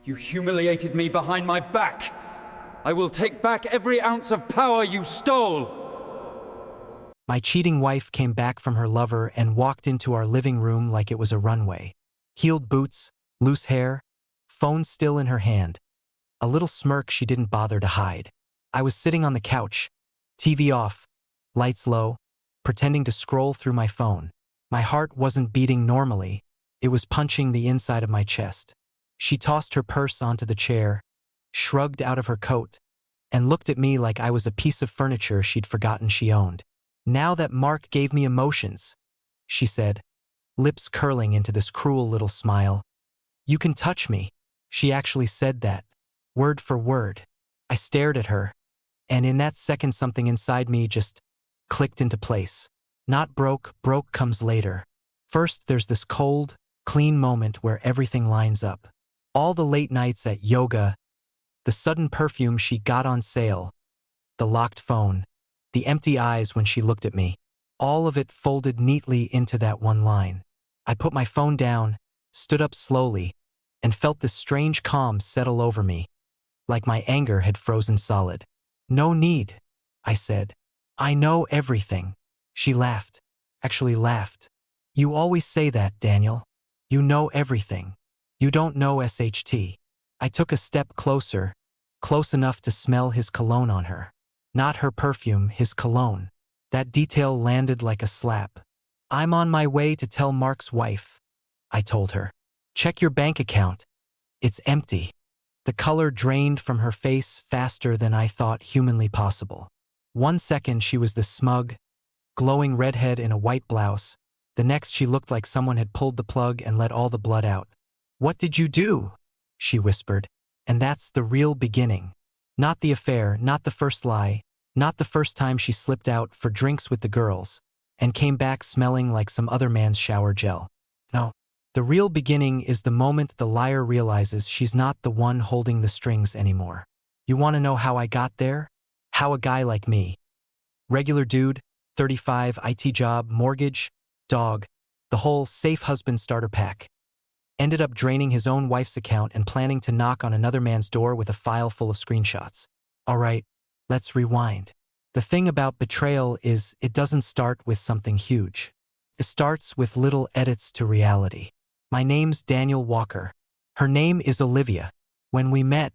You humiliated me behind my back. I will take back every ounce of power you stole. My cheating wife came back from her lover and walked into our living room like it was a runway. Heeled boots, loose hair, phone still in her hand. A little smirk she didn't bother to hide. I was sitting on the couch, TV off, lights low, pretending to scroll through my phone. My heart wasn't beating normally, it was punching the inside of my chest. She tossed her purse onto the chair, shrugged out of her coat, and looked at me like I was a piece of furniture she'd forgotten she owned. "Now that Mark gave me emotions," she said, lips curling into this cruel little smile. "You can touch me." She actually said that, word for word. I stared at her, and in that second something inside me just clicked into place. Not broke, broke comes later. First there's this cold, clean moment where everything lines up. All the late nights at yoga, the sudden perfume she got on sale, the locked phone, the empty eyes when she looked at me. All of it folded neatly into that one line. I put my phone down, stood up slowly, and felt this strange calm settle over me, like my anger had frozen solid. "No need," I said. "I know everything." She laughed, actually laughed. "You always say that, Daniel. You know everything. You don't know SHT. I took a step closer, close enough to smell his cologne on her. Not her perfume, his cologne. That detail landed like a slap. "I'm on my way to tell Mark's wife," I told her. "Check your bank account. It's empty." The color drained from her face faster than I thought humanly possible. 1 second she was this smug, glowing redhead in a white blouse. The next she looked like someone had pulled the plug and let all the blood out. "What did you do?" she whispered. And that's the real beginning. Not the affair, not the first lie, not the first time she slipped out for drinks with the girls and came back smelling like some other man's shower gel. No. The real beginning is the moment the liar realizes she's not the one holding the strings anymore. You want to know how I got there? How a guy like me, regular dude, 35, IT job, mortgage, dog, the whole safe husband starter pack, ended up draining his own wife's account and planning to knock on another man's door with a file full of screenshots. All right, let's rewind. The thing about betrayal is it doesn't start with something huge. It starts with little edits to reality. My name's Daniel Walker. Her name is Olivia. When we met,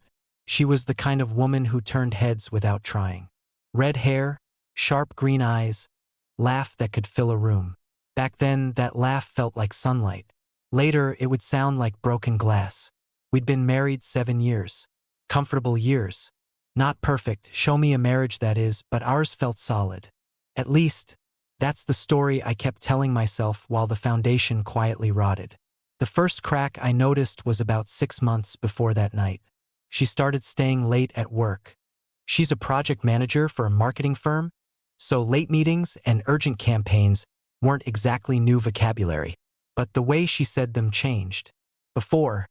she was the kind of woman who turned heads without trying. Red hair, sharp green eyes, laugh that could fill a room. Back then, that laugh felt like sunlight. Later, it would sound like broken glass. We'd been married 7 years. Comfortable years. Not perfect, show me a marriage that is, but ours felt solid. At least, that's the story I kept telling myself while the foundation quietly rotted. The first crack I noticed was about 6 months before that night. She started staying late at work. She's a project manager for a marketing firm, so late meetings and urgent campaigns weren't exactly new vocabulary. But the way she said them changed. Before,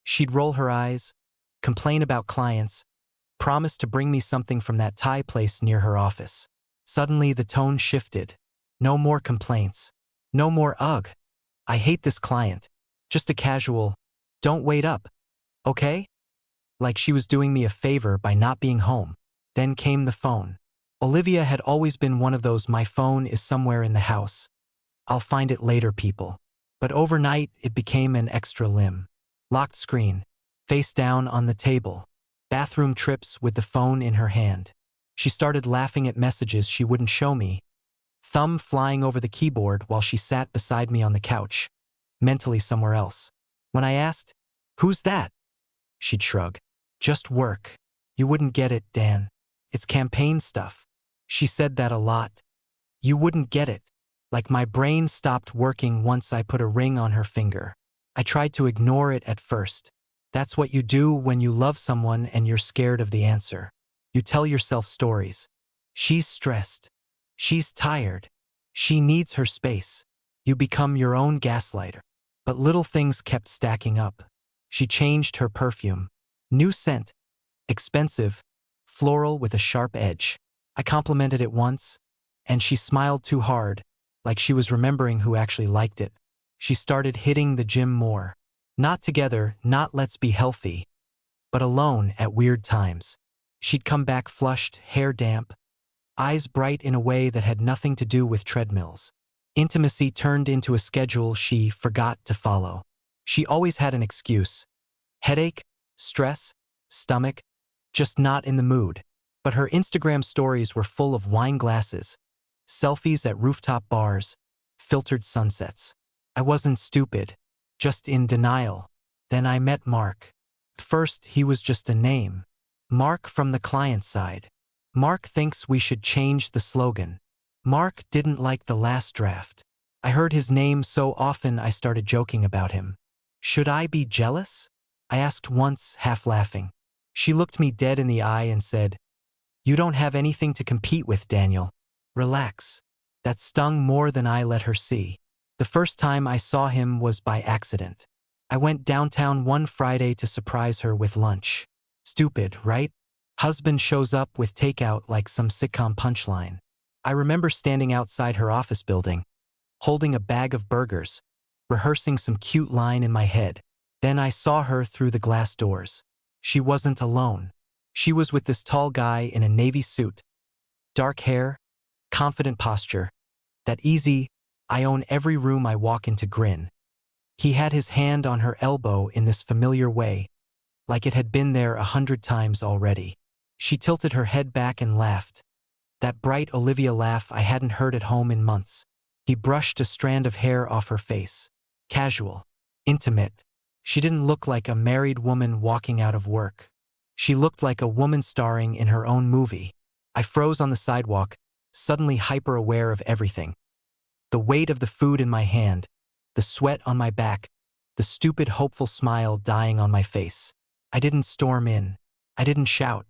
she'd roll her eyes, complain about clients, promise to bring me something from that Thai place near her office. Suddenly the tone shifted. No more complaints. No more ugh. I hate this client. Just a casual, don't wait up, okay? Like she was doing me a favor by not being home. Then came the phone. Olivia had always been one of those "my phone is somewhere in the house. I'll find it later" people. But overnight, it became an extra limb. Locked screen, face down on the table, bathroom trips with the phone in her hand. She started laughing at messages she wouldn't show me, thumb flying over the keyboard while she sat beside me on the couch, mentally somewhere else. When I asked, "Who's that?" she'd shrug. "Just work. You wouldn't get it, Dan. It's campaign stuff." She said that a lot. You wouldn't get it. Like my brain stopped working once I put a ring on her finger. I tried to ignore it at first. That's what you do when you love someone and you're scared of the answer. You tell yourself stories. She's stressed. She's tired. She needs her space. You become your own gaslighter. But little things kept stacking up. She changed her perfume. New scent. Expensive. Floral with a sharp edge. I complimented it once, and she smiled too hard, like she was remembering who actually liked it. She started hitting the gym more. Not together, not let's be healthy, but alone at weird times. She'd come back flushed, hair damp, eyes bright in a way that had nothing to do with treadmills. Intimacy turned into a schedule she forgot to follow. She always had an excuse. Headache, stress, stomach, just not in the mood. But her Instagram stories were full of wine glasses, selfies at rooftop bars, filtered sunsets. I wasn't stupid, just in denial. Then I met Mark. First, he was just a name. Mark from the client side. Mark thinks we should change the slogan. Mark didn't like the last draft. I heard his name so often I started joking about him. Should I be jealous? I asked once, half laughing. She looked me dead in the eye and said, "You don't have anything to compete with, Daniel. Relax." That stung more than I let her see. The first time I saw him was by accident. I went downtown one Friday to surprise her with lunch. Stupid, right? Husband shows up with takeout like some sitcom punchline. I remember standing outside her office building, holding a bag of burgers, rehearsing some cute line in my head. Then I saw her through the glass doors. She wasn't alone. She was with this tall guy in a navy suit. Dark hair, confident posture. That easy, I own every room I walk into grin. He had his hand on her elbow in this familiar way, like it had been there 100 times already. She tilted her head back and laughed. That bright Olivia laugh I hadn't heard at home in months. He brushed a strand of hair off her face. Casual. Intimate. She didn't look like a married woman walking out of work. She looked like a woman starring in her own movie. I froze on the sidewalk, suddenly hyper-aware of everything. The weight of the food in my hand, the sweat on my back, the stupid hopeful smile dying on my face. I didn't storm in. I didn't shout.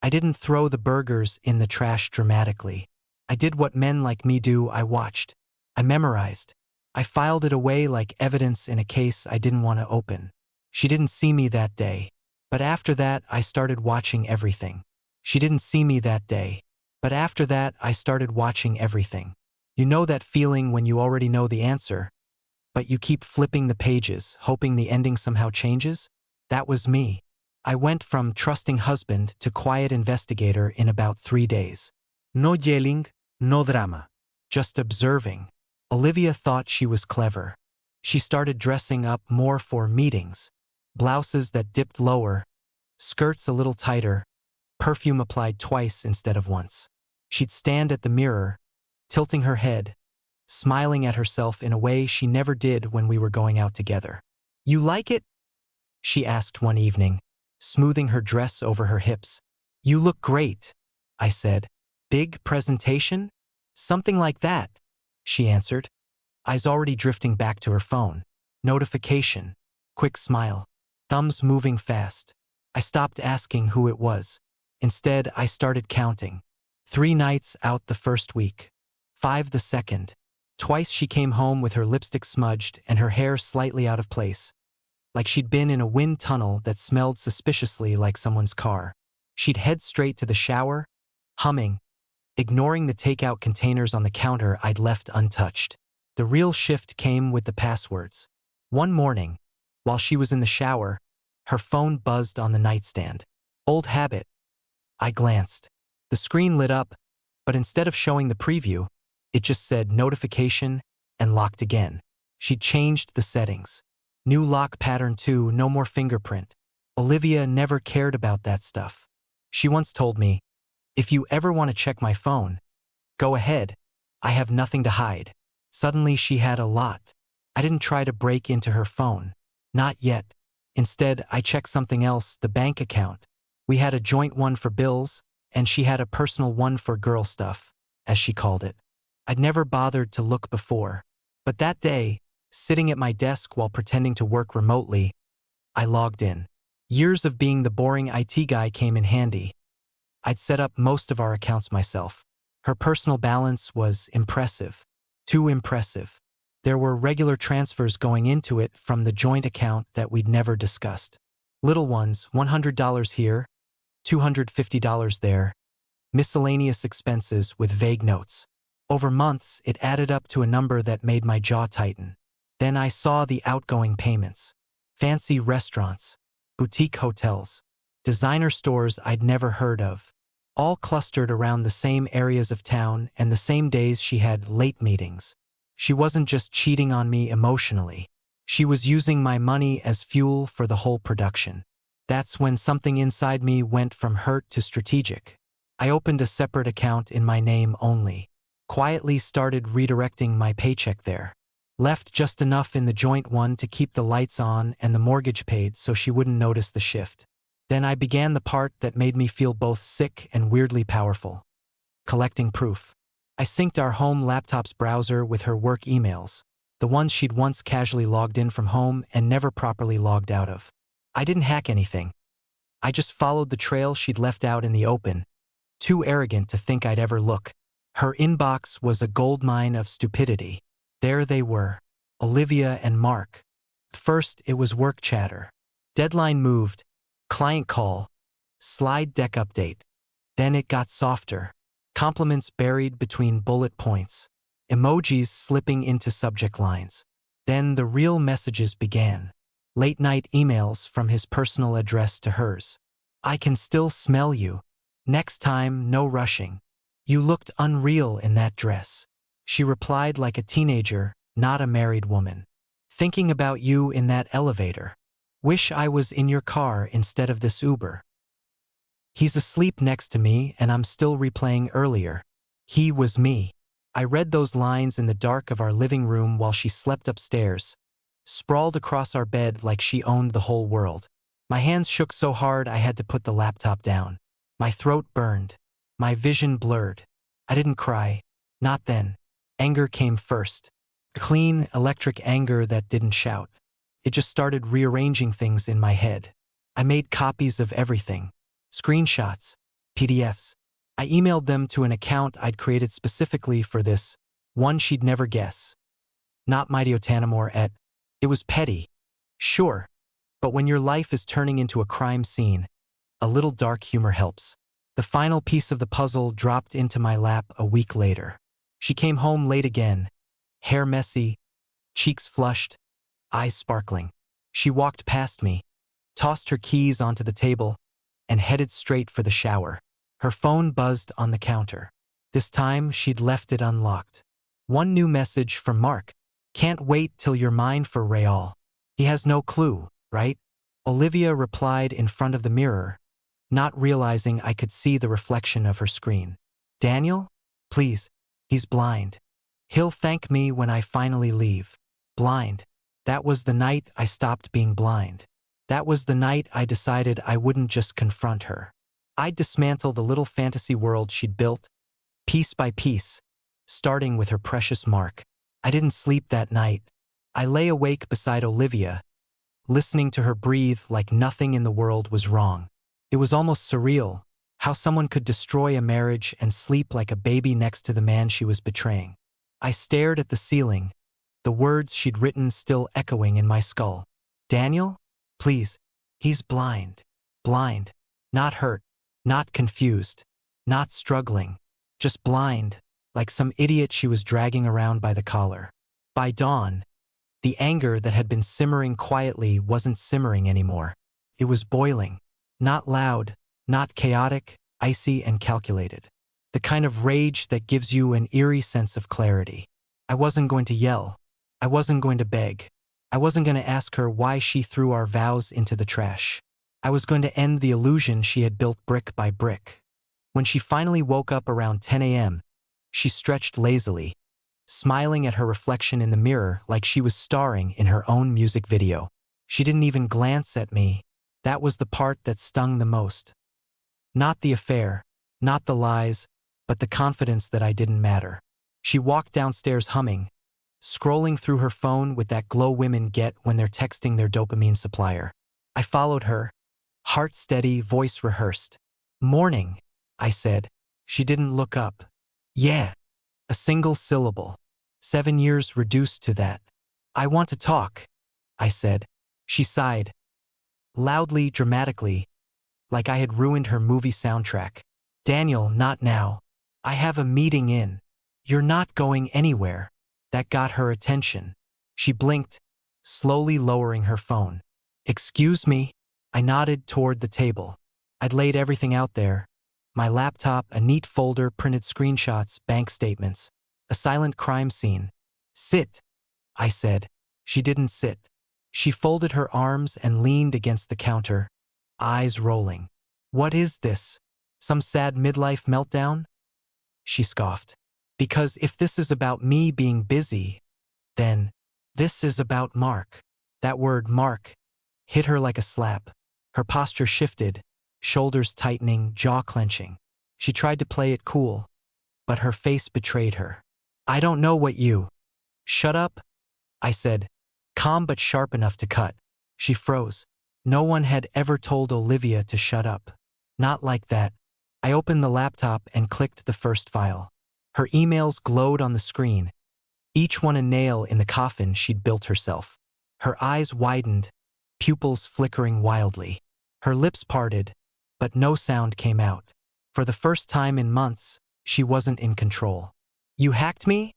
I didn't throw the burgers in the trash dramatically. I did what men like me do. I watched. I memorized. I filed it away like evidence in a case I didn't want to open. She didn't see me that day. But after that, I started watching everything. She didn't see me that day. But after that, I started watching everything. You know that feeling when you already know the answer, but you keep flipping the pages, hoping the ending somehow changes? That was me. I went from trusting husband to quiet investigator in about 3 days. No yelling, no drama. Just observing. Olivia thought she was clever. She started dressing up more for meetings. Blouses that dipped lower, skirts a little tighter, perfume applied twice instead of once. She'd stand at the mirror, tilting her head, smiling at herself in a way she never did when we were going out together. "You like it?" she asked one evening, smoothing her dress over her hips. "You look great," I said. "Big presentation?" "Something like that," she answered, eyes already drifting back to her phone. Notification. Quick smile. Thumbs moving fast. I stopped asking who it was. Instead, I started counting. 3 nights out the first week. 5 the second. Twice she came home with her lipstick smudged and her hair slightly out of place, like she'd been in a wind tunnel that smelled suspiciously like someone's car. She'd head straight to the shower, humming, ignoring the takeout containers on the counter I'd left untouched. The real shift came with the passwords. One morning, while she was in the shower, her phone buzzed on the nightstand. Old habit. I glanced. The screen lit up, but instead of showing the preview, it just said notification and locked again. She'd changed the settings. New lock pattern too, no more fingerprint. Olivia never cared about that stuff. She once told me, "If you ever want to check my phone, go ahead. I have nothing to hide." Suddenly she had a lot. I didn't try to break into her phone. Not yet. Instead, I checked something else, the bank account. We had a joint one for bills, and she had a personal one for girl stuff, as she called it. I'd never bothered to look before. But that day, sitting at my desk while pretending to work remotely, I logged in. Years of being the boring IT guy came in handy. I'd set up most of our accounts myself. Her personal balance was impressive. Too impressive. There were regular transfers going into it from the joint account that we'd never discussed. Little ones, $100 here, $250 there. Miscellaneous expenses with vague notes. Over months, it added up to a number that made my jaw tighten. Then I saw the outgoing payments. Fancy restaurants, boutique hotels, designer stores I'd never heard of, all clustered around the same areas of town and the same days she had late meetings. She wasn't just cheating on me emotionally. She was using my money as fuel for the whole production. That's when something inside me went from hurt to strategic. I opened a separate account in my name only. Quietly started redirecting my paycheck there. Left just enough in the joint one to keep the lights on and the mortgage paid so she wouldn't notice the shift. Then I began the part that made me feel both sick and weirdly powerful. Collecting proof. I synced our home laptop's browser with her work emails, the ones she'd once casually logged in from home and never properly logged out of. I didn't hack anything. I just followed the trail she'd left out in the open, too arrogant to think I'd ever look. Her inbox was a goldmine of stupidity. There they were, Olivia and Mark. First, it was work chatter. Deadline moved, client call, slide deck update. Then it got softer. Compliments buried between bullet points, emojis slipping into subject lines. Then the real messages began. Late-night emails from his personal address to hers. I can still smell you. Next time, no rushing. You looked unreal in that dress. She replied like a teenager, not a married woman. Thinking about you in that elevator. Wish I was in your car instead of this Uber. He's asleep next to me and I'm still replaying earlier. He was me. I read those lines in the dark of our living room while she slept upstairs, sprawled across our bed like she owned the whole world. My hands shook so hard I had to put the laptop down. My throat burned. My vision blurred. I didn't cry. Not then. Anger came first. Clean, electric anger that didn't shout. It just started rearranging things in my head. I made copies of everything. Screenshots, PDFs. I emailed them to an account I'd created specifically for this, one she'd never guess. Not Mighty It was petty. Sure. But when your life is turning into a crime scene, a little dark humor helps. The final piece of the puzzle dropped into my lap a week later. She came home late again, hair messy, cheeks flushed, eyes sparkling. She walked past me, tossed her keys onto the table, and headed straight for the shower. Her phone buzzed on the counter. This time, she'd left it unlocked. One new message from Mark. Can't wait till you're mine for Real. He has no clue, right? Olivia replied in front of the mirror, not realizing I could see the reflection of her screen. Daniel? Please. He's blind. He'll thank me when I finally leave. Blind. That was the night I stopped being blind. That was the night I decided I wouldn't just confront her. I'd dismantle the little fantasy world she'd built, piece by piece, starting with her precious Mark. I didn't sleep that night. I lay awake beside Olivia, listening to her breathe like nothing in the world was wrong. It was almost surreal, how someone could destroy a marriage and sleep like a baby next to the man she was betraying. I stared at the ceiling, the words she'd written still echoing in my skull. Daniel? Please. He's blind. Blind. Not hurt. Not confused. Not struggling. Just blind, like some idiot she was dragging around by the collar. By dawn, the anger that had been simmering quietly wasn't simmering anymore. It was boiling. Not loud, not chaotic, icy and calculated. The kind of rage that gives you an eerie sense of clarity. I wasn't going to yell. I wasn't going to beg. I wasn't going to ask her why she threw our vows into the trash. I was going to end the illusion she had built brick by brick. When she finally woke up around 10 a.m., she stretched lazily, smiling at her reflection in the mirror like she was starring in her own music video. She didn't even glance at me. That was the part that stung the most. Not the affair, not the lies, but the confidence that I didn't matter. She walked downstairs humming, scrolling through her phone with that glow women get when they're texting their dopamine supplier. I followed her, heart steady, voice rehearsed. Morning, I said. She didn't look up. Yeah. A single syllable. 7 years reduced to that. I want to talk, I said. She sighed. Loudly, dramatically, like I had ruined her movie soundtrack. Daniel, not now. I have a meeting in. You're not going anywhere. That got her attention. She blinked, slowly lowering her phone. Excuse me? I nodded toward the table. I'd laid everything out there. My laptop, a neat folder, printed screenshots, bank statements. A silent crime scene. Sit, I said. She didn't sit. She folded her arms and leaned against the counter, eyes rolling. What is this? Some sad midlife meltdown? She scoffed. Because if this is about me being busy, then this is about Mark. That word, Mark, hit her like a slap. Her posture shifted, shoulders tightening, jaw clenching. She tried to play it cool, but her face betrayed her. I don't know what you. Shut up, I said, calm but sharp enough to cut. She froze. No one had ever told Olivia to shut up. Not like that. I opened the laptop and clicked the first file. Her emails glowed on the screen, each one a nail in the coffin she'd built herself. Her eyes widened, pupils flickering wildly. Her lips parted, but no sound came out. For the first time in months, she wasn't in control. You hacked me?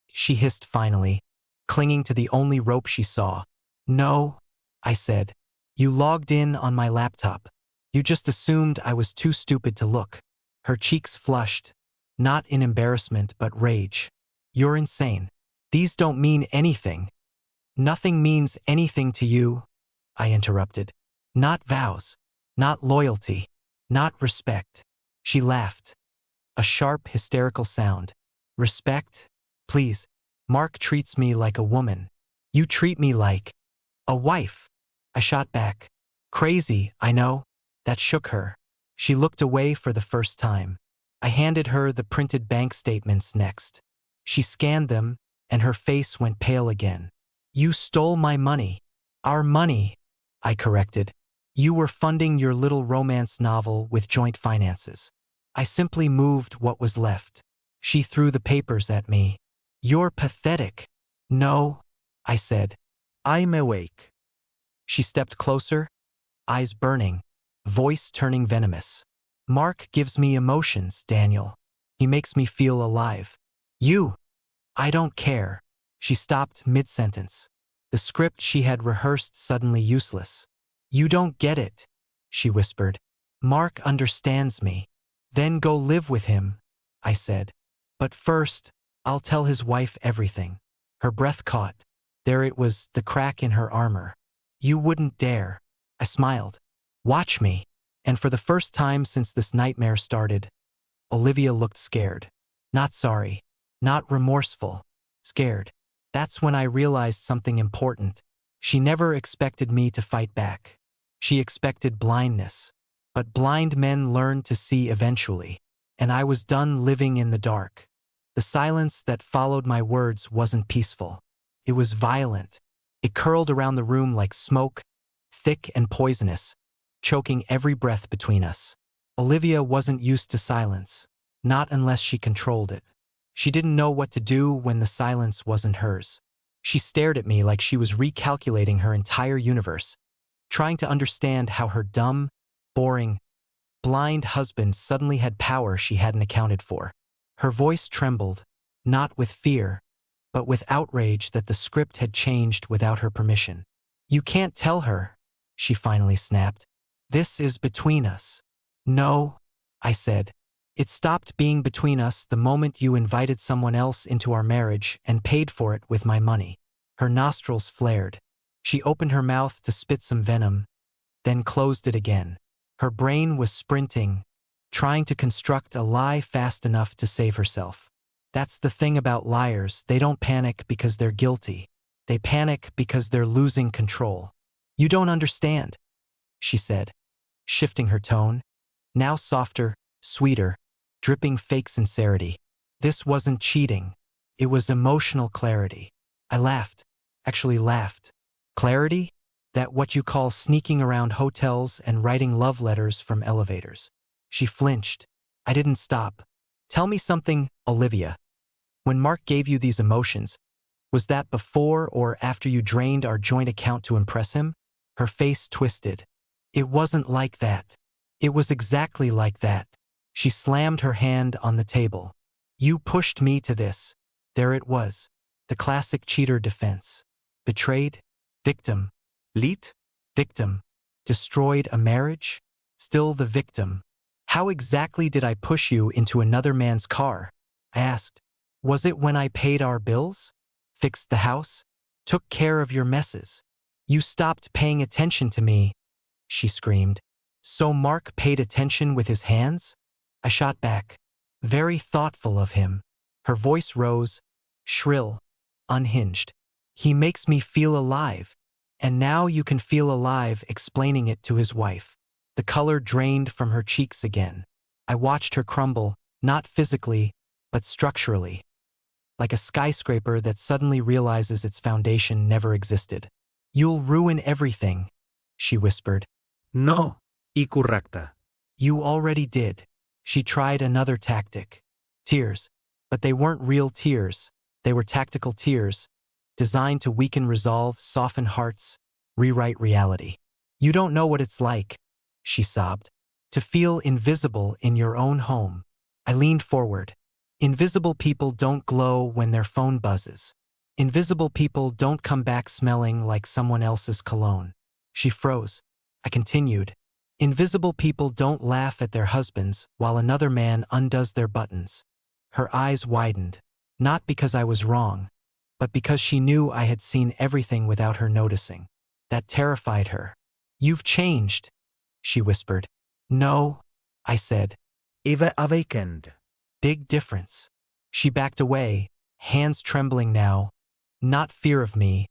She hissed finally, clinging to the only rope she saw. No, I said. You logged in on my laptop. You just assumed I was too stupid to look. Her cheeks flushed, not in embarrassment but rage. You're insane. These don't mean anything. Nothing means anything to you, I interrupted. Not vows, not loyalty, not respect. She laughed. A sharp, hysterical sound. Respect? Please. Mark treats me like a woman. You treat me like a wife. I shot back. Crazy, I know. That shook her. She looked away for the first time. I handed her the printed bank statements next. She scanned them, and her face went pale again. You stole my money. Our money, I corrected. You were funding your little romance novel with joint finances. I simply moved what was left. She threw the papers at me. You're pathetic. No, I said. I'm awake. She stepped closer, eyes burning, voice turning venomous. Mark gives me emotions, Daniel. He makes me feel alive. You. I don't care. She stopped mid-sentence. The script she had rehearsed suddenly useless. You don't get it, she whispered. Mark understands me. Then go live with him, I said. But first, I'll tell his wife everything. Her breath caught. There it was, the crack in her armor. You wouldn't dare. I smiled. Watch me. And for the first time since this nightmare started, Olivia looked scared. Not sorry. Not remorseful. Scared. That's when I realized something important. She never expected me to fight back. She expected blindness. But blind men learn to see eventually. And I was done living in the dark. The silence that followed my words wasn't peaceful. It was violent. It curled around the room like smoke, thick and poisonous, choking every breath between us. Olivia wasn't used to silence, not unless she controlled it. She didn't know what to do when the silence wasn't hers. She stared at me like she was recalculating her entire universe, trying to understand how her dumb, boring, blind husband suddenly had power she hadn't accounted for. Her voice trembled, not with fear, but with outrage that the script had changed without her permission. You can't tell her, she finally snapped. This is between us. No, I said. It stopped being between us the moment you invited someone else into our marriage and paid for it with my money. Her nostrils flared. She opened her mouth to spit some venom, then closed it again. Her brain was sprinting, trying to construct a lie fast enough to save herself. That's the thing about liars, they don't panic because they're guilty. They panic because they're losing control. You don't understand, she said, shifting her tone, now softer, sweeter, dripping fake sincerity. This wasn't cheating. It was emotional clarity. I laughed, actually laughed. Clarity? That what you call sneaking around hotels and writing love letters from elevators. She flinched. I didn't stop. Tell me something, Olivia. When Mark gave you these emotions, was that before or after you drained our joint account to impress him? Her face twisted. It wasn't like that. It was exactly like that. She slammed her hand on the table. You pushed me to this. There it was. The classic cheater defense. Betrayed? Victim. Lead? Victim. Destroyed a marriage? still the victim. How exactly did I push you into another man's car? I asked. Was it when I paid our bills? Fixed the house? Took care of your messes? You stopped paying attention to me, she screamed. So Mark paid attention with his hands? I shot back. Very thoughtful of him. Her voice rose, shrill, unhinged. He makes me feel alive. And now you can feel alive explaining it to his wife. The color drained from her cheeks again. I watched her crumble, not physically, but structurally. Like a skyscraper that suddenly realizes its foundation never existed. You'll ruin everything, she whispered. No, ikurrakta. You already did. She tried another tactic. Tears. But they weren't real tears. They were tactical tears, designed to weaken resolve, soften hearts, rewrite reality. You don't know what it's like, she sobbed, to feel invisible in your own home. I leaned forward. Invisible people don't glow when their phone buzzes. Invisible people don't come back smelling like someone else's cologne. She froze. I continued. Invisible people don't laugh at their husbands while another man undoes their buttons. Her eyes widened, not because I was wrong, but because she knew I had seen everything without her noticing. That terrified her. You've changed, she whispered. No, I said. Eva awakened. Big difference. She backed away, hands trembling now. Not fear of me,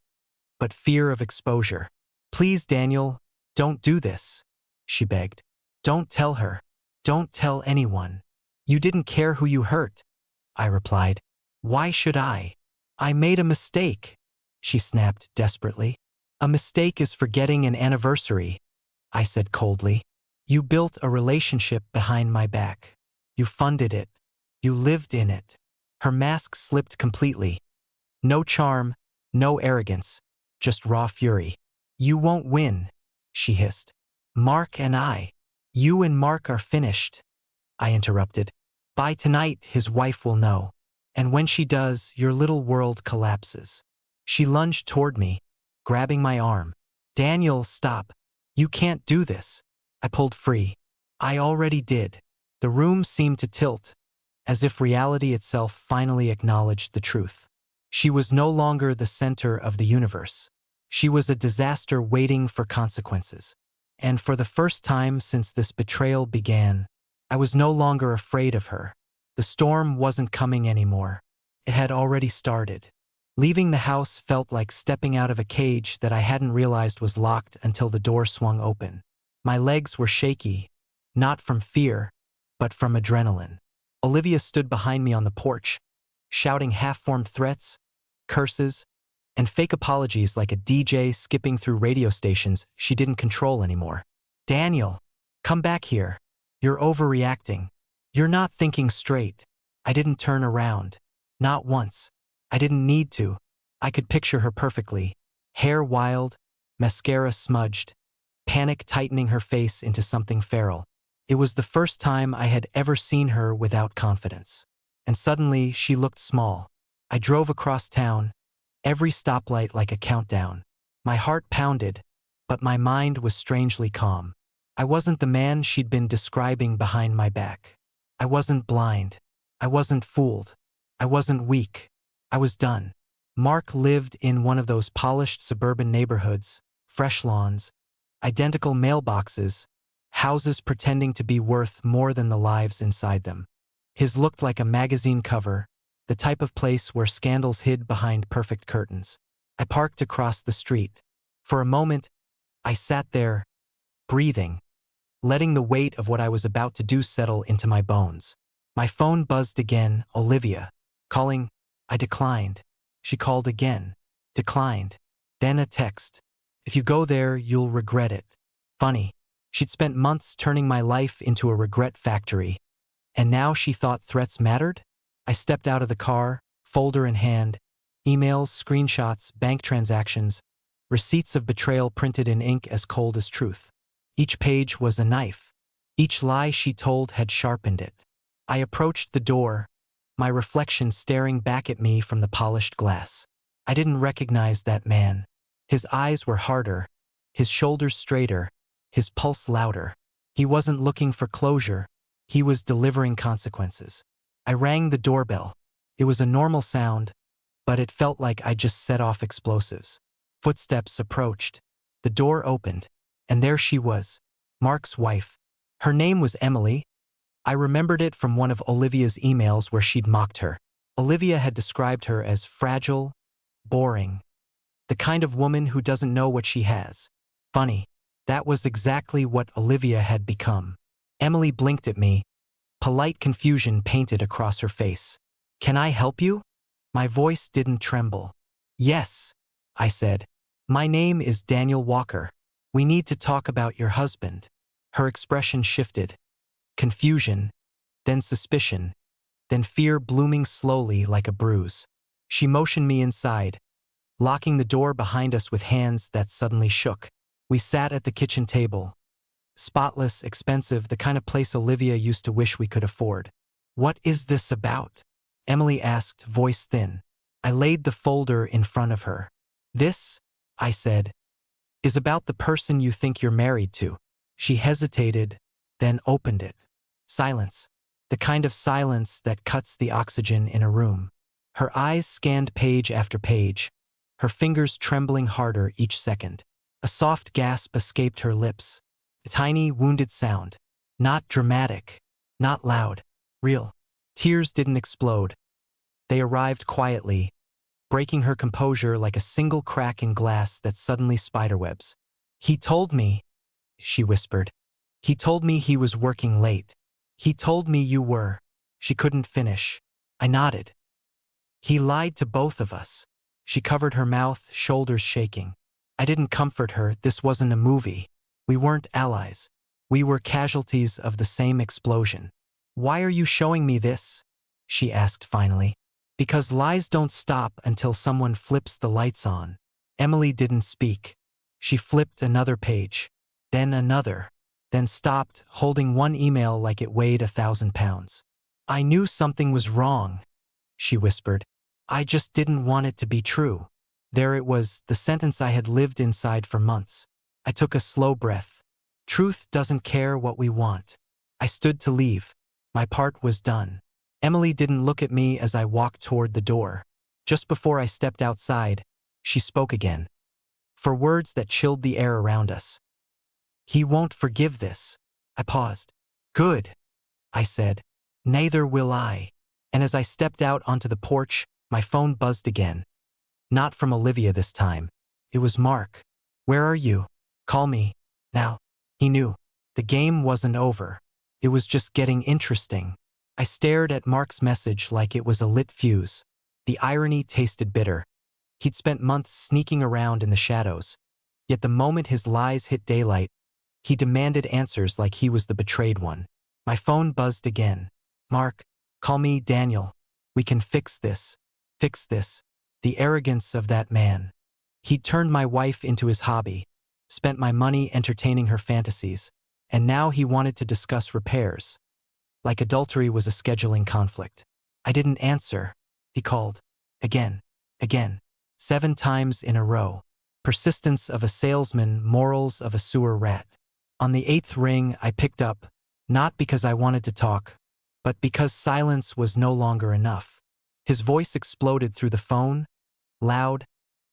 but fear of exposure. Please, Daniel, don't do this, she begged. Don't tell her. Don't tell anyone. You didn't care who you hurt, I replied. Why should I? I made a mistake, she snapped desperately. A mistake is forgetting an anniversary, I said coldly. You built a relationship behind my back. You funded it. You lived in it. Her mask slipped completely. No charm, no arrogance, just raw fury. You won't win, she hissed. Mark and I. You and Mark are finished, I interrupted. By tonight, his wife will know. And when she does, your little world collapses. She lunged toward me, grabbing my arm. Daniel, stop. You can't do this. I pulled free. I already did. The room seemed to tilt, as if reality itself finally acknowledged the truth. She was no longer the center of the universe. She was a disaster waiting for consequences. And for the first time since this betrayal began, I was no longer afraid of her. The storm wasn't coming anymore. It had already started. Leaving the house felt like stepping out of a cage that I hadn't realized was locked until the door swung open. My legs were shaky, not from fear, but from adrenaline. Olivia stood behind me on the porch, shouting half-formed threats, curses, and fake apologies like a DJ skipping through radio stations she didn't control anymore. Daniel, come back here. You're overreacting. You're not thinking straight. I didn't turn around. Not once. I didn't need to. I could picture her perfectly. Hair wild, mascara smudged, panic tightening her face into something feral. It was the first time I had ever seen her without confidence. And suddenly, she looked small. I drove across town, every stoplight like a countdown. My heart pounded, but my mind was strangely calm. I wasn't the man she'd been describing behind my back. I wasn't blind. I wasn't fooled. I wasn't weak. I was done. Mark lived in one of those polished suburban neighborhoods, fresh lawns, identical mailboxes, houses pretending to be worth more than the lives inside them. His looked like a magazine cover, the type of place where scandals hid behind perfect curtains. I parked across the street. For a moment, I sat there, breathing, letting the weight of what I was about to do settle into my bones. My phone buzzed again, Olivia, calling. I declined. She called again, declined. Then a text. If you go there, you'll regret it. Funny. She'd spent months turning my life into a regret factory. And now she thought threats mattered? I stepped out of the car, folder in hand, emails, screenshots, bank transactions, receipts of betrayal printed in ink as cold as truth. Each page was a knife. Each lie she told had sharpened it. I approached the door, my reflection staring back at me from the polished glass. I didn't recognize that man. His eyes were harder, his shoulders straighter, his pulse louder. He wasn't looking for closure. He was delivering consequences. I rang the doorbell. It was a normal sound, but it felt like I just set off explosives. Footsteps approached. The door opened, and there she was, Mark's wife. Her name was Emily. I remembered it from one of Olivia's emails where she'd mocked her. Olivia had described her as fragile, boring, the kind of woman who doesn't know what she has. Funny, that was exactly what Olivia had become. Emily blinked at me, polite confusion painted across her face. "Can I help you?" My voice didn't tremble. "Yes," I said. "My name is Daniel Walker. We need to talk about your husband." Her expression shifted. Confusion, then suspicion, then fear blooming slowly like a bruise. She motioned me inside, locking the door behind us with hands that suddenly shook. We sat at the kitchen table. Spotless, expensive, the kind of place Olivia used to wish we could afford. "What is this about?" Emily asked, voice thin. I laid the folder in front of her. "This," I said, "is about the person you think you're married to." She hesitated, then opened it. Silence. The kind of silence that cuts the oxygen in a room. Her eyes scanned page after page, her fingers trembling harder each second. A soft gasp escaped her lips. A tiny, wounded sound. Not dramatic, not loud, real. Tears didn't explode. They arrived quietly, breaking her composure like a single crack in glass that suddenly spiderwebs. "He told me," she whispered. "He told me he was working late. He told me you were." She couldn't finish. I nodded. "He lied to both of us." She covered her mouth, shoulders shaking. I didn't comfort her. This wasn't a movie. We weren't allies. We were casualties of the same explosion. "Why are you showing me this?" she asked finally. "Because lies don't stop until someone flips the lights on." Emily didn't speak. She flipped another page, then another, then stopped, holding one email like it weighed 1,000 pounds. "I knew something was wrong," she whispered. "I just didn't want it to be true." There it was, the sentence I had lived inside for months. I took a slow breath. Truth doesn't care what we want. I stood to leave. My part was done. Emily didn't look at me as I walked toward the door. Just before I stepped outside, she spoke again. For words that chilled the air around us. "He won't forgive this." I paused. "Good," I said. "Neither will I." And as I stepped out onto the porch, my phone buzzed again. Not from Olivia this time. It was Mark. "Where are you? Call me. Now." He knew. The game wasn't over. It was just getting interesting. I stared at Mark's message like it was a lit fuse. The irony tasted bitter. He'd spent months sneaking around in the shadows. Yet the moment his lies hit daylight, he demanded answers like he was the betrayed one. My phone buzzed again. "Mark, call me Daniel. We can fix this. Fix this." The arrogance of that man. He'd turned my wife into his hobby, spent my money entertaining her fantasies, and now he wanted to discuss repairs. Like adultery was a scheduling conflict. I didn't answer. He called. Again. Again. 7 times in a row. Persistence of a salesman, morals of a sewer rat. On the 8th ring, I picked up, not because I wanted to talk, but because silence was no longer enough. His voice exploded through the phone, loud,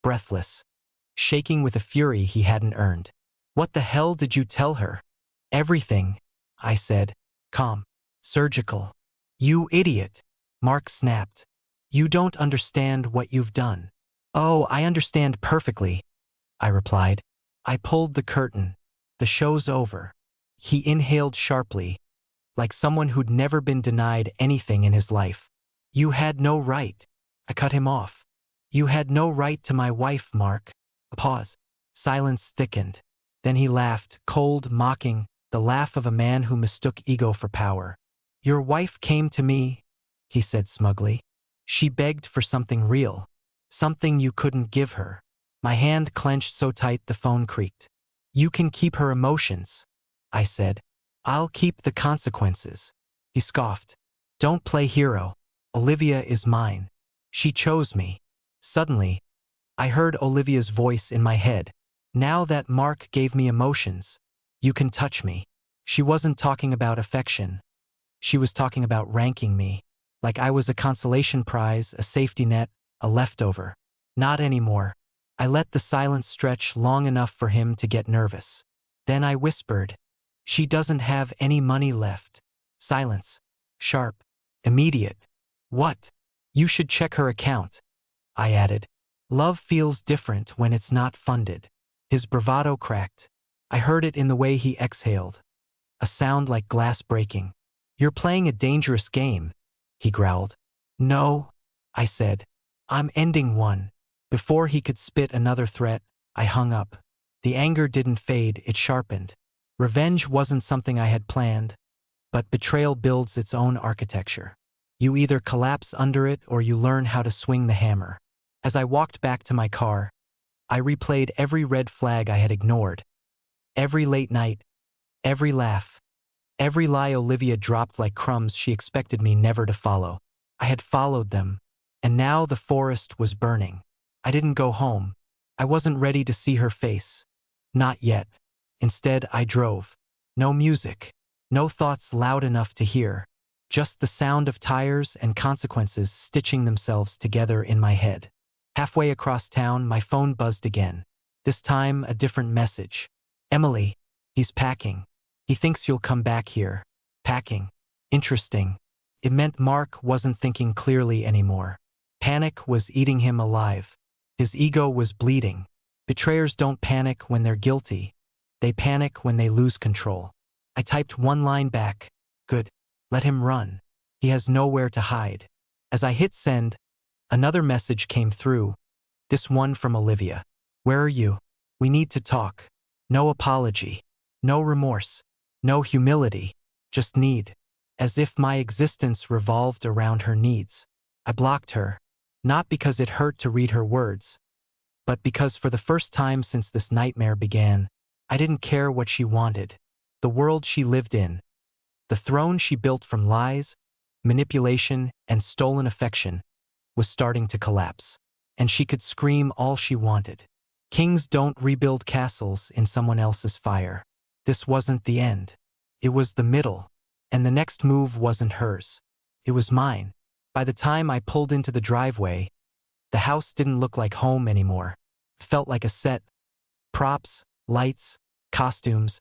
breathless, shaking with a fury he hadn't earned. "What the hell did you tell her?" "Everything," I said, calm, surgical. "You idiot," Mark snapped. "You don't understand what you've done." "Oh, I understand perfectly," I replied. I pulled the curtain. "The show's over." He inhaled sharply, like someone who'd never been denied anything in his life. "You had no right." I cut him off. "You had no right to my wife, Mark." A pause. Silence thickened. Then he laughed, cold, mocking, the laugh of a man who mistook ego for power. "Your wife came to me," he said smugly. "She begged for something real. Something you couldn't give her." My hand clenched so tight the phone creaked. "You can keep her emotions," I said. "I'll keep the consequences." He scoffed. "Don't play hero. Olivia is mine. She chose me." Suddenly, I heard Olivia's voice in my head. "Now that Mark gave me emotions, you can touch me." She wasn't talking about affection. She was talking about ranking me. Like I was a consolation prize, a safety net, a leftover. Not anymore. I let the silence stretch long enough for him to get nervous. Then I whispered, "She doesn't have any money left." Silence. Sharp. Immediate. "What?" "You should check her account," I added. "Love feels different when it's not funded." His bravado cracked. I heard it in the way he exhaled. A sound like glass breaking. "You're playing a dangerous game," he growled. "No," I said. "I'm ending one." Before he could spit another threat, I hung up. The anger didn't fade, it sharpened. Revenge wasn't something I had planned, but betrayal builds its own architecture. You either collapse under it or you learn how to swing the hammer. As I walked back to my car, I replayed every red flag I had ignored. Every late night, every laugh, every lie Olivia dropped like crumbs she expected me never to follow. I had followed them, and now the forest was burning. I didn't go home. I wasn't ready to see her face. Not yet. Instead, I drove. No music. No thoughts loud enough to hear. Just the sound of tires and consequences stitching themselves together in my head. Halfway across town, my phone buzzed again. This time, a different message. "Emily, he's packing. He thinks you'll come back here." Packing. Interesting. It meant Mark wasn't thinking clearly anymore. Panic was eating him alive. His ego was bleeding. Betrayers don't panic when they're guilty. They panic when they lose control. I typed one line back. "Good. Let him run. He has nowhere to hide." As I hit send, another message came through. This one from Olivia. "Where are you? We need to talk." No apology. No remorse. No humility. Just need. As if my existence revolved around her needs. I blocked her. Not because it hurt to read her words, but because for the first time since this nightmare began, I didn't care what she wanted. The world she lived in. The throne she built from lies, manipulation, and stolen affection was starting to collapse. And she could scream all she wanted. Kings don't rebuild castles in someone else's fire. This wasn't the end. It was the middle. And the next move wasn't hers. It was mine. By the time I pulled into the driveway, the house didn't look like home anymore. It felt like a set. Props, lights, costumes,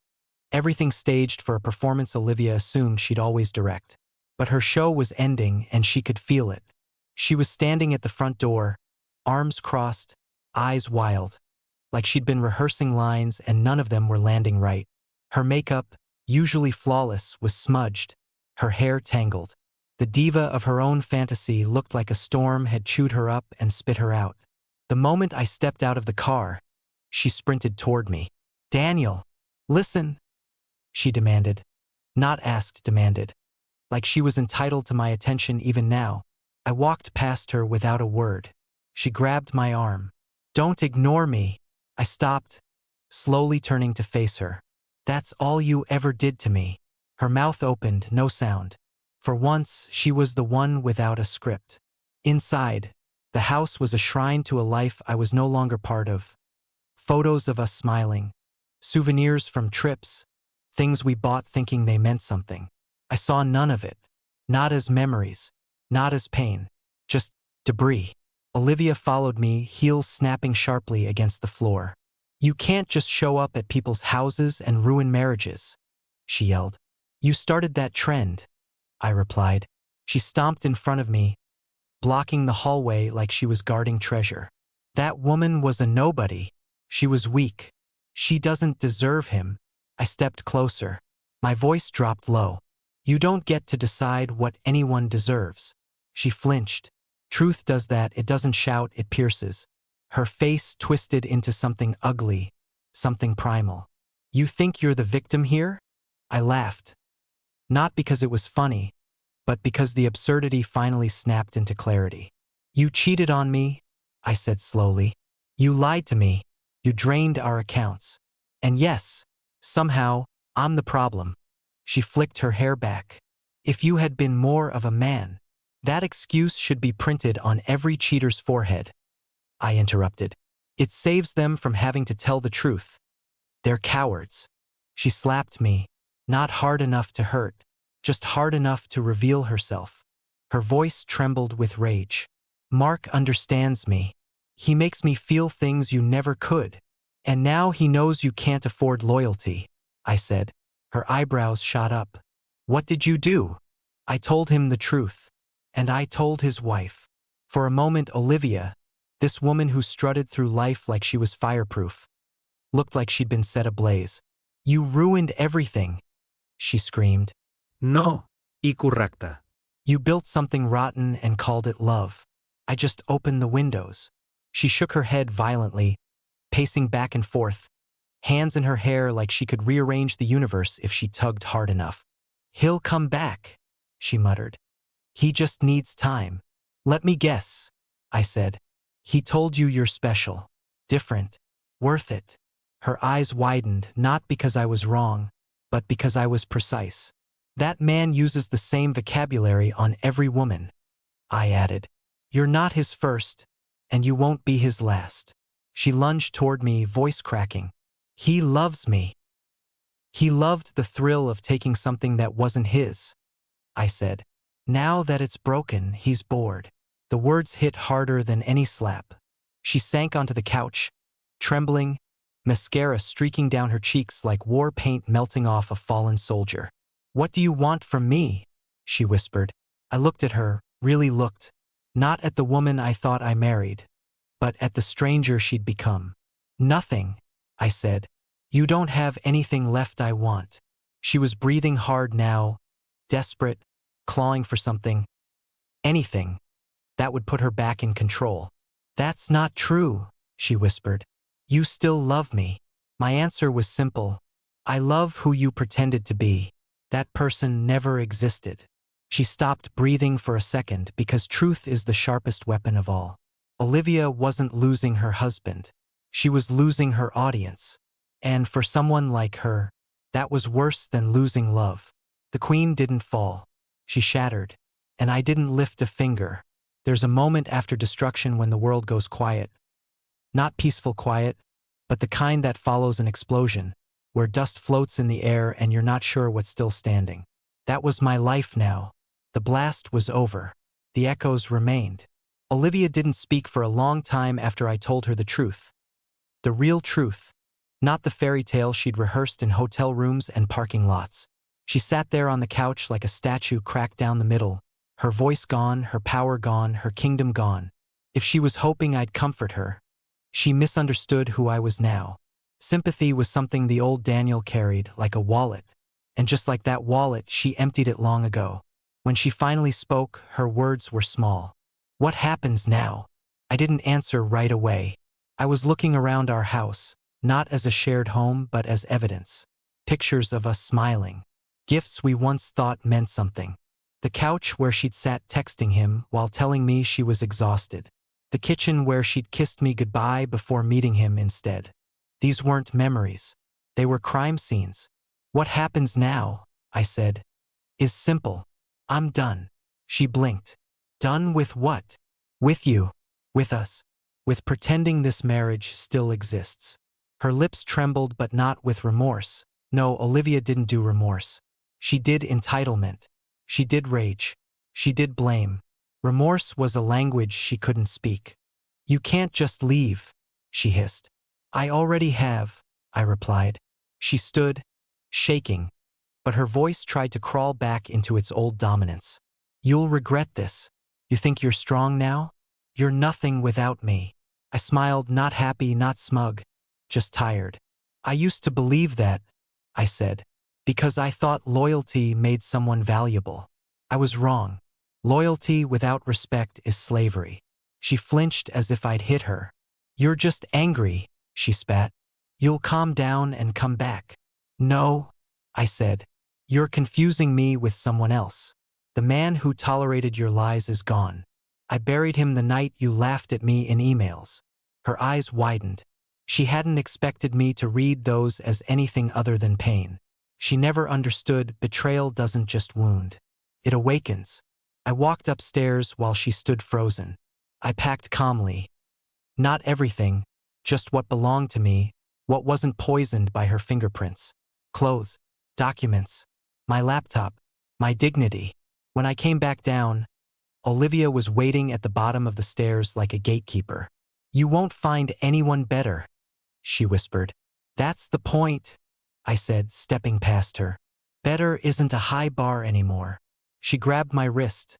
everything staged for a performance Olivia assumed she'd always direct. But her show was ending and she could feel it. She was standing at the front door, arms crossed, eyes wild, like she'd been rehearsing lines and none of them were landing right. Her makeup, usually flawless, was smudged, her hair tangled. The diva of her own fantasy looked like a storm had chewed her up and spit her out. The moment I stepped out of the car, she sprinted toward me. "Daniel, listen," she demanded. Not asked, demanded. Like she was entitled to my attention even now. I walked past her without a word. She grabbed my arm. "Don't ignore me." I stopped, slowly turning to face her. "That's all you ever did to me." Her mouth opened, no sound. For once, she was the one without a script. Inside, the house was a shrine to a life I was no longer part of. Photos of us smiling, souvenirs from trips, things we bought thinking they meant something. I saw none of it. Not as memories, not as pain, just debris. Olivia followed me, heels snapping sharply against the floor. "You can't just show up at people's houses and ruin marriages," she yelled. "You started that trend," I replied. She stomped in front of me, blocking the hallway like she was guarding treasure. "That woman was a nobody. She was weak. She doesn't deserve him." I stepped closer. My voice dropped low. "You don't get to decide what anyone deserves." She flinched. Truth does that. It doesn't shout, it pierces. Her face twisted into something ugly, something primal. "You think you're the victim here?" I laughed. Not because it was funny, but because the absurdity finally snapped into clarity. "You cheated on me," I said slowly. "You lied to me. You drained our accounts. And yes, somehow, I'm the problem." She flicked her hair back. "If you had been more of a man, that excuse should be printed on every cheater's forehead." I interrupted. "It saves them from having to tell the truth. They're cowards." She slapped me, Not hard enough to hurt, just hard enough to reveal herself. Her voice trembled with rage. Mark understands me. He makes me feel things you never could. And now he knows you can't afford loyalty, I said. Her eyebrows shot up. What did you do? I told him the truth. And I told his wife. For a moment, Olivia, this woman who strutted through life like she was fireproof, looked like she'd been set ablaze. You ruined everything, she screamed. No, incorrecte. You built something rotten and called it love. I just opened the windows. She shook her head violently, pacing back and forth, hands in her hair like she could rearrange the universe if she tugged hard enough. He'll come back, she muttered. He just needs time. Let me guess, I said. He told you you're special, different, worth it. Her eyes widened, not because I was wrong, but because I was precise. That man uses the same vocabulary on every woman, I added. You're not his first, and you won't be his last. She lunged toward me, voice cracking. He loves me. He loved the thrill of taking something that wasn't his, I said. Now that it's broken, he's bored. The words hit harder than any slap. She sank onto the couch, trembling, mascara streaking down her cheeks like war paint melting off a fallen soldier. What do you want from me? She whispered. I looked at her, really looked. Not at the woman I thought I married, but at the stranger she'd become. Nothing, I said. You don't have anything left I want. She was breathing hard now, desperate, clawing for something. Anything that would put her back in control. That's not true, she whispered. You still love me. My answer was simple. I love who you pretended to be. That person never existed. She stopped breathing for a second because truth is the sharpest weapon of all. Olivia wasn't losing her husband. She was losing her audience. And for someone like her, that was worse than losing love. The queen didn't fall. She shattered. And I didn't lift a finger. There's a moment after destruction when the world goes quiet. Not peaceful quiet, but the kind that follows an explosion, where dust floats in the air and you're not sure what's still standing. That was my life now. The blast was over. The echoes remained. Olivia didn't speak for a long time after I told her the truth. The real truth. Not the fairy tale she'd rehearsed in hotel rooms and parking lots. She sat there on the couch like a statue cracked down the middle, her voice gone, her power gone, her kingdom gone. If she was hoping I'd comfort her, she misunderstood who I was now. Sympathy was something the old Daniel carried, like a wallet. And just like that wallet, she emptied it long ago. When she finally spoke, her words were small. What happens now? I didn't answer right away. I was looking around our house, not as a shared home, but as evidence. Pictures of us smiling. Gifts we once thought meant something. The couch where she'd sat texting him while telling me she was exhausted. The kitchen where she'd kissed me goodbye before meeting him instead. These weren't memories. They were crime scenes. What happens now, I said, is simple. I'm done. She blinked. Done with what? With you. With us. With pretending this marriage still exists. Her lips trembled, but not with remorse. No, Olivia didn't do remorse. She did entitlement. She did rage. She did blame. Remorse was a language she couldn't speak. You can't just leave, she hissed. I already have, I replied. She stood, shaking, but her voice tried to crawl back into its old dominance. You'll regret this. You think you're strong now? You're nothing without me. I smiled, not happy, not smug, just tired. I used to believe that, I said, because I thought loyalty made someone valuable. I was wrong. Loyalty without respect is slavery. She flinched as if I'd hit her. You're just angry, she spat. You'll calm down and come back. No, I said. You're confusing me with someone else. The man who tolerated your lies is gone. I buried him the night you laughed at me in emails. Her eyes widened. She hadn't expected me to read those as anything other than pain. She never understood betrayal doesn't just wound. It awakens. I walked upstairs while she stood frozen. I packed calmly. Not everything, just what belonged to me, what wasn't poisoned by her fingerprints. Clothes, documents, my laptop, my dignity. When I came back down, Olivia was waiting at the bottom of the stairs like a gatekeeper. "You won't find anyone better," she whispered. "That's the point," I said, stepping past her. "Better isn't a high bar anymore." She grabbed my wrist.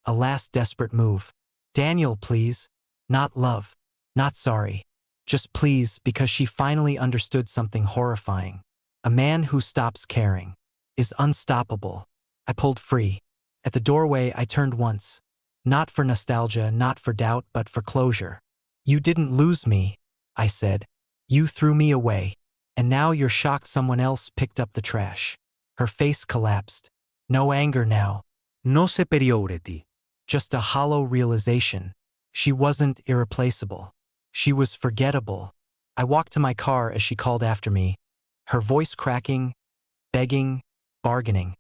A last desperate move. "Daniel, please. Not love. Not sorry. Just please," because she finally understood something horrifying. A man who stops caring is unstoppable. I pulled free. At the doorway, I turned once. Not for nostalgia, not for doubt, but for closure. "You didn't lose me," I said. "You threw me away. And now you're shocked someone else picked up the trash." Her face collapsed. No anger now. No superiority. Just a hollow realization. She wasn't irreplaceable. She was forgettable. I walked to my car as she called after me, her voice cracking, begging, bargaining.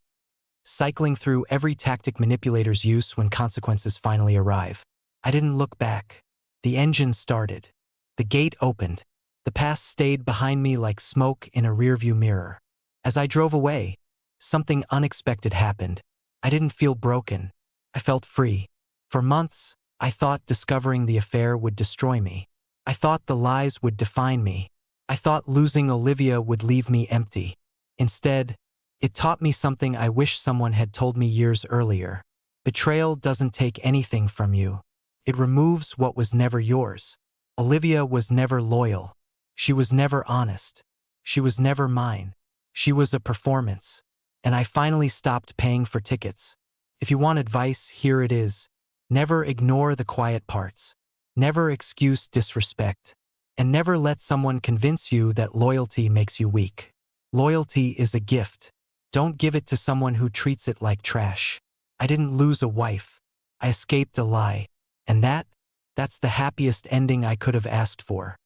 Cycling through every tactic manipulators use when consequences finally arrive. I didn't look back. The engine started. The gate opened. The past stayed behind me like smoke in a rearview mirror. As I drove away, something unexpected happened. I didn't feel broken. I felt free. For months, I thought discovering the affair would destroy me. I thought the lies would define me. I thought losing Olivia would leave me empty. Instead, it taught me something I wish someone had told me years earlier. Betrayal doesn't take anything from you. It removes what was never yours. Olivia was never loyal. She was never honest. She was never mine. She was a performance. And I finally stopped paying for tickets. If you want advice, here it is. Never ignore the quiet parts. Never excuse disrespect. And never let someone convince you that loyalty makes you weak. Loyalty is a gift. Don't give it to someone who treats it like trash. I didn't lose a wife. I escaped a lie. And that's the happiest ending I could have asked for.